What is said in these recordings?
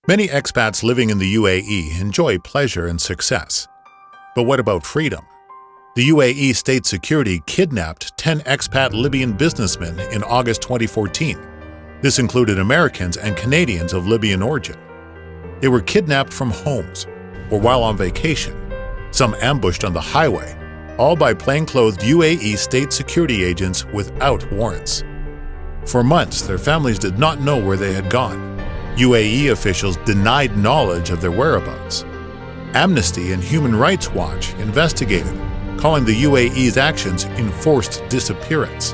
Many expats living in the UAE enjoy pleasure and success. But what about freedom? The UAE state security kidnapped 10 expat Libyan businessmen in August 2014. This included Americans and Canadians of Libyan origin. They were kidnapped from homes or while on vacation, some ambushed on the highway, all by plainclothed UAE state security agents without warrants. For months, their families did not know where they had gone. UAE officials denied knowledge of their whereabouts. Amnesty and Human Rights Watch investigated, calling the UAE's actions enforced disappearance.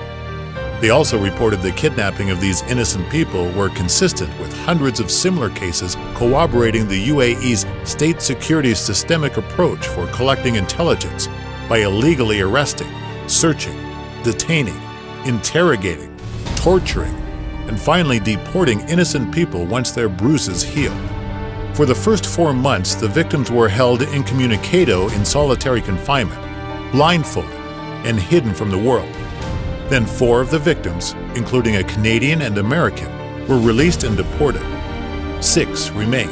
They also reported the kidnapping of these innocent people were consistent with hundreds of similar cases corroborating the UAE's state security's systemic approach for collecting intelligence by illegally arresting, searching, detaining, interrogating, torturing, and finally deporting innocent people once their bruises healed. For the first 4 months, the victims were held incommunicado in solitary confinement, blindfolded and hidden from the world. Then 4 of the victims, including a Canadian and American, were released and deported. 6 remain.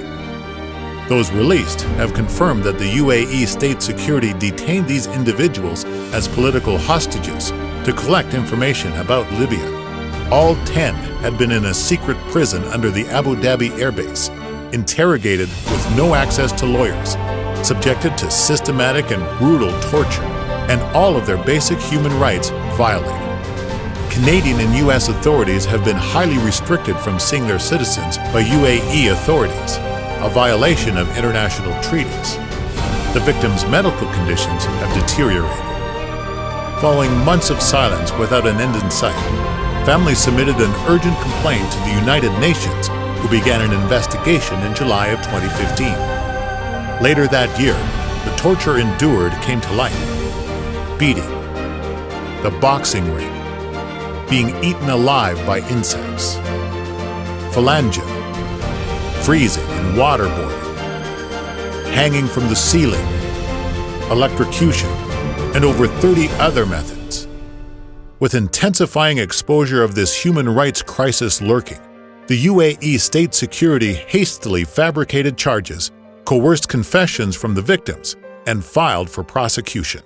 Those released have confirmed that the UAE state security detained these individuals as political hostages to collect information about Libya. All 10 had been in a secret prison under the Abu Dhabi airbase, interrogated with no access to lawyers, subjected to systematic and brutal torture, and all of their basic human rights violated. Canadian and U.S. authorities have been highly restricted from seeing their citizens by UAE authorities, a violation of international treaties. The victims' medical conditions have deteriorated. Following months of silence without an end in sight, families submitted an urgent complaint to the United Nations, who began an investigation in July of 2015. Later that year, the torture endured came to light. Beating, the boxing ring, being eaten alive by insects, phalangia, freezing and waterboarding, hanging from the ceiling, electrocution, and over 30 other methods. With intensifying exposure of this human rights crisis lurking, the UAE state security hastily fabricated charges, coerced confessions from the victims, and filed for prosecution.